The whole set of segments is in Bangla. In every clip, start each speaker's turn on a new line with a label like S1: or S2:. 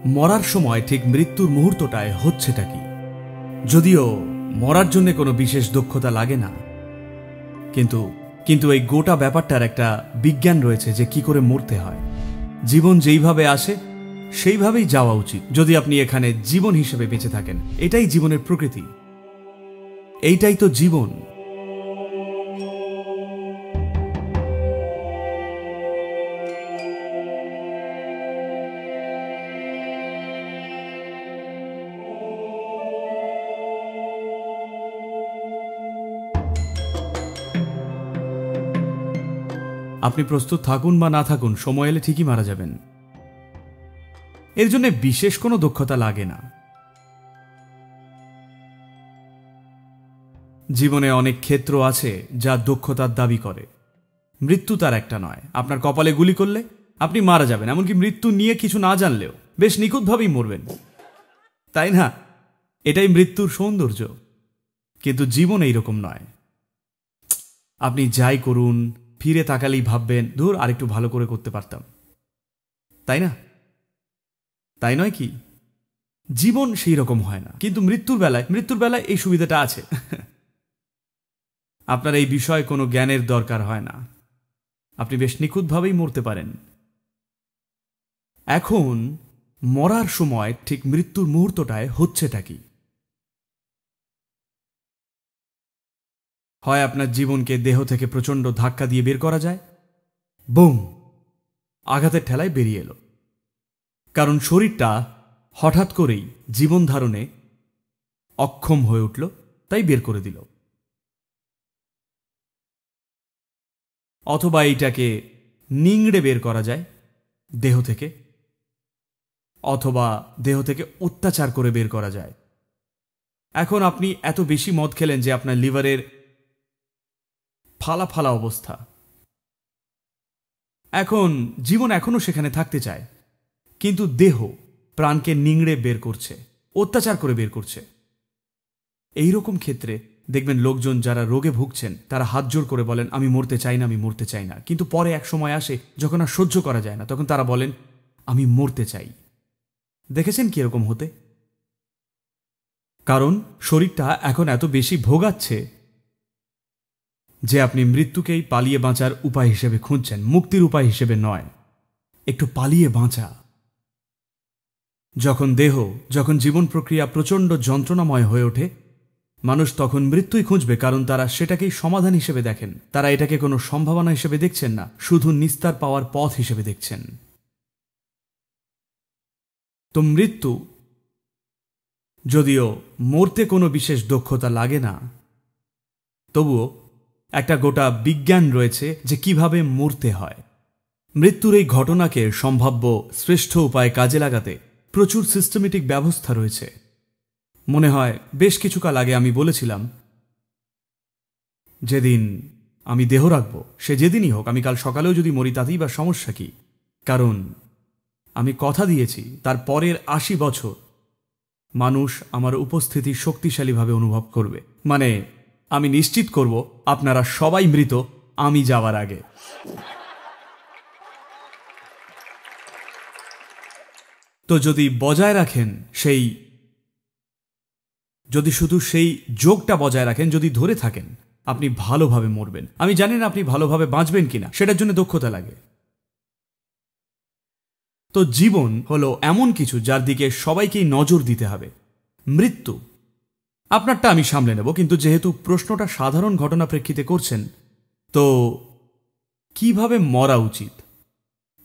S1: মরার সময় ঠিক মৃত্যুর মুহূর্তটায় হচ্ছেটা কি? যদিও মরার জন্য কোনো বিশেষ দক্ষতা লাগে না, কিন্তু এই গোটা ব্যাপারটার একটা বিজ্ঞান রয়েছে যে কি করে মরতে হয়। জীবন যেইভাবে আসে সেইভাবেই যাওয়া উচিত যদি আপনি এখানে জীবন হিসেবে বেঁচে থাকেন। এটাই জীবনের প্রকৃতি, এইটাই তো জীবন। আপনি প্রস্তুত থাকুন বা না থাকুন, সময় এলে ঠিকই মারা যাবেন। এর জন্য বিশেষ কোনো দক্ষতা লাগে না। জীবনে অনেক ক্ষেত্র আছে যা দক্ষতার দাবি করে, মৃত্যু তার একটা নয়। আপনার কপালে গুলি করলে আপনি মারা যাবেন, এমনকি মৃত্যু নিয়ে কিছু না জানলেও বেশ নিখুঁতভাবেই মরবেন, তাই না? এটাই মৃত্যুর সৌন্দর্য। কিন্তু জীবন এইরকম নয়। আপনি যাই করুন, ফিরে তাকালেই ভাববেন, ধুর আরেকটু ভালো করে করতে পারতাম, তাই না? তাই নয় কি? জীবন সেই রকম হয় না। কিন্তু মৃত্যুর বেলায় এই সুবিধাটা আছে। আপনার এই বিষয়ে কোনো জ্ঞানের দরকার হয় না, আপনি বেশ নিখুঁতভাবেই মরতে পারেন। এখন মরার সময় ঠিক মৃত্যুর মুহূর্তটায় হচ্ছেটা কি? হয় আপনার জীবনকে দেহ থেকে প্রচণ্ড ধাক্কা দিয়ে বের করা যায়, বুম, আঘাতের ঠেলায় বেরিয়ে এলো। কারণ শরীরটা হঠাৎ করেই জীবন ধারণে অক্ষম হয়ে উঠল, তাই বের করে দিল। অথবা এইটাকে নিংড়ে বের করা যায় দেহ থেকে, অথবা দেহ থেকে অত্যাচার করে বের করা যায়। এখন আপনি এত বেশি মদ খেলেন যে আপনার লিভারের ফালা ফালা অবস্থা। এখন জীবন এখনো সেখানে থাকতে চায়, কিন্তু দেহ প্রাণকে নিংড়ে বের করছে, অত্যাচার করে বের করছে। এই রকম ক্ষেত্রে দেখবেন লোকজন যারা রোগে ভুগছেন তারা হাত জোড় করে বলেন, আমি মরতে চাই না, আমি মরতে চাই না। কিন্তু পরে এক সময় আসে যখন আর সহ্য করা যায় না, তখন তারা বলেন, আমি মরতে চাই। দেখেছেন কি এরকম হতে? কারণ শরীরটা এখন এত বেশি ভোগাচ্ছে যে আপনি মৃত্যুকেই পালিয়ে বাঁচার উপায় হিসেবে খুঁজছেন, মুক্তির উপায় হিসেবে নয়। একটু পালিয়ে বাঁচা। যখন জীবন প্রক্রিয়া প্রচণ্ড যন্ত্রণাময় হয়ে ওঠে, মানুষ তখন মৃত্যুই খুঁজবে, কারণ তারা সেটাকেই সমাধান হিসেবে দেখেন। তারা এটাকে কোনো সম্ভাবনা হিসেবে দেখছেন না, শুধু নিস্তার পাওয়ার পথ হিসেবে দেখছেন। তো মৃত্যু, যদিও মরতে কোনো বিশেষ দক্ষতা লাগে না, তবুও একটা গোটা বিজ্ঞান রয়েছে যে কিভাবে মরতে হয়। মৃত্যুর এই ঘটনাকে সম্ভাব্য শ্রেষ্ঠ উপায়ে কাজে লাগাতে প্রচুর সিস্টেমেটিক ব্যবস্থা রয়েছে। মনে হয় বেশ কিছুকাল আগে আমি বলেছিলাম, যেদিন আমি দেহ রাখব সে যেদিনই হোক, আমি কাল সকালেও যদি মরি তাতেই বা সমস্যা কি? কারণ আমি কথা দিয়েছি তার পরের ৮০ বছর মানুষ আমার উপস্থিতি শক্তিশালীভাবে অনুভব করবে। মানে আমি নিশ্চিত করব আপনারা সবাই মৃত আমি যাওয়ার আগে। তো যদি বজায় রাখেন যদি শুধু সেই যোগটা বজায় রাখেন, যদি ধরে থাকেন, আপনি ভালোভাবে মরবেন। আমি জানি না আপনি ভালোভাবে বাঁচবেন কিনা, সেটার জন্য দক্ষতা লাগে। তো জীবন হলো এমন কিছু যার দিকে সবাইকেই নজর দিতে হবে। মৃত্যু আপনারটা আমি সামলে নেব, কিন্তু যেহেতু প্রশ্নটা সাধারণ ঘটনা প্রেক্ষিতে করছেন, তো কিভাবে মরা উচিত?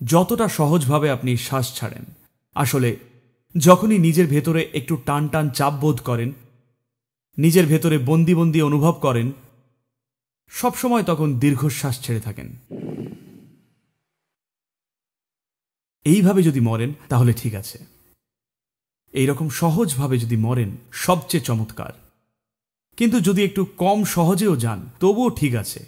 S1: যতটা সহজভাবে আপনি শ্বাস ছাড়েন। আসলে যখনই নিজের ভেতরে একটু টান টান চাপ বোধ করেন, নিজের ভেতরে বন্দি বন্দি অনুভব করেন, সবসময় তখন দীর্ঘশ্বাস ছেড়ে থাকেন। এইভাবে যদি মরেন তাহলে ঠিক আছে। এইরকম সহজভাবে যদি মরেন সবচেয়ে চমৎকার। কিন্তু যদি একটু কম সহজেও যান তবুও ঠিক আছে।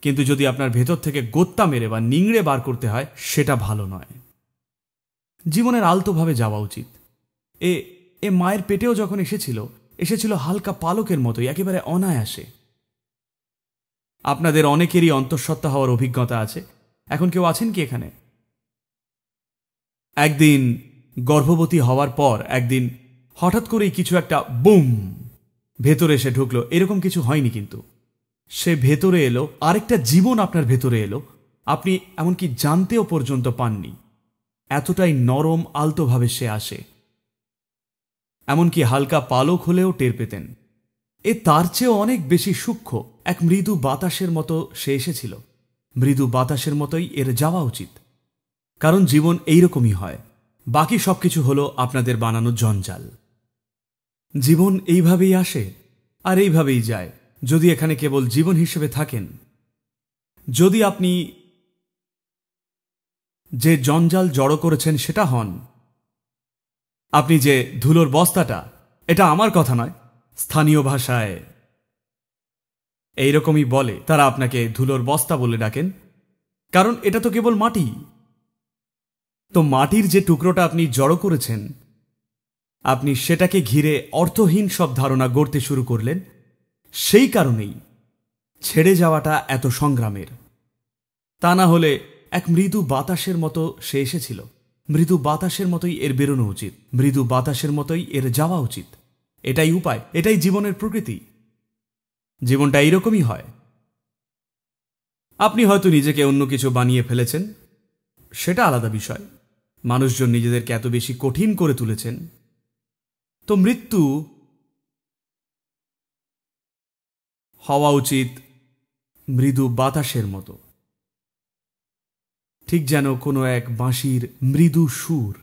S1: কিন্তু যদি আপনার ভেতর থেকে গোত্তা মেরে বা নিংড়ে বার করতে হয়, সেটা ভালো নয়। জীবনের আলতোভাবে যাওয়া উচিত। এ মায়ের পেটেও যখন এসেছিল হালকা পালকের মতোই, একেবারে অনায়াসে। আপনাদের অনেকেরই অন্তঃসত্ত্বা হওয়ার অভিজ্ঞতা আছে। এখন কেউ আছেন কি এখানে? একদিন গর্ভবতী হওয়ার পর একদিন হঠাৎ করেই কিছু একটা বুম ভেতরে এসে ঢুকলো, এরকম কিছু হয়নি। কিন্তু সে ভেতরে এলো, আরেকটা জীবন আপনার ভেতরে এলো, আপনি এমনকি জানতেও পর্যন্ত পাননি। এতটাই নরম আলতোভাবে সে আসে, এমনকি হালকা পালক হলেও টের পেতেন। তার চেয়েও অনেক বেশি সূক্ষ্ম এক মৃদু বাতাসের মতো সে এসেছিল। মৃদু বাতাসের মতোই এর যাওয়া উচিত, কারণ জীবন এইরকমই হয়। বাকি সবকিছু হলো আপনাদের বানানো জঞ্জাল। জীবন এইভাবেই আসে আর এইভাবেই যায় যদি এখানে কেবল জীবন হিসেবে থাকেন। যদি আপনি যে জঞ্জাল জড়ো করেছেন সেটা হন, আপনি যে ধুলোর বস্তাটা, এটা আমার কথা নয়, স্থানীয় ভাষায় এইরকমই বলে, তারা আপনাকে ধুলোর বস্তা বলে ডাকেন, কারণ এটা তো কেবল মাটি। তো মাটির যে টুকরোটা আপনি জড়ো করেছেন, আপনি সেটাকে ঘিরে অর্থহীন সব ধারণা গড়তে শুরু করলেন। সেই কারণেই ছেড়ে যাওয়াটা এত সংগ্রামের। তা না হলে এক মৃদু বাতাসের মতো সে এসেছিল, মৃদু বাতাসের মতোই এর বেরোনো উচিত, মৃদু বাতাসের মতোই এর যাওয়া উচিত। এটাই উপায়, এটাই জীবনের প্রকৃতি। জীবনটা এইরকমই হয়। আপনি হয়তো নিজেকে অন্য কিছু বানিয়ে ফেলেছেন, সেটা আলাদা বিষয়। মানুষজন নিজেদেরকে এত বেশি কঠিন করে তুলেছেন। তো মৃত্যু হওয়া উচিত মৃদু বাতাসের মতো, ঠিক যেন কোনো এক বাঁশির মৃদু সুর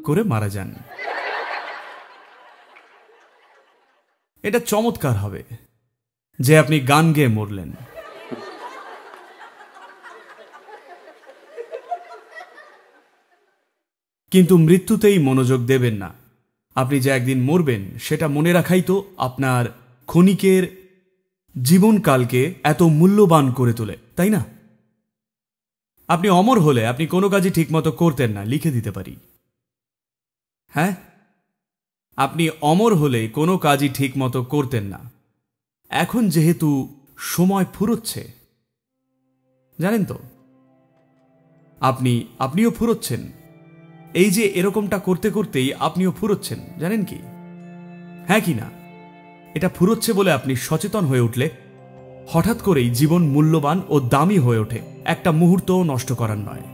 S1: করে মারা যান। এটা চমৎকার হবে যে আপনি গান গেয়ে মরলেন। কিন্তু মৃত্যুতেই মনোযোগ দেবেন না। আপনি যে একদিন মরবেন সেটা মনে রাখাই তো আপনার ক্ষণিকের জীবনকালকে এত মূল্যবান করে তোলে, তাই না? আপনি অমর হলে আপনি কোনো কাজই ঠিকমতো করতেন না, লিখে দিতে পারি। হ্যাঁ, আপনি অমর হলে কোনো কাজই ঠিকমতো করতেন না। এখন যেহেতু সময় ফুরোচ্ছে, জানেন তো, আপনিও ফুরোচ্ছেন। এই যে এরকমটা করতে করতেই আপনিও ফুরোচ্ছেন, জানেন কি? হ্যাঁ কি না? এটা ফুরোচ্ছে বলে আপনি সচেতন হয়ে উঠলে হঠাৎ করেই জীবন মূল্যবান ও দামি হয়ে ওঠে, একটা মুহূর্তও নষ্ট করার নয়।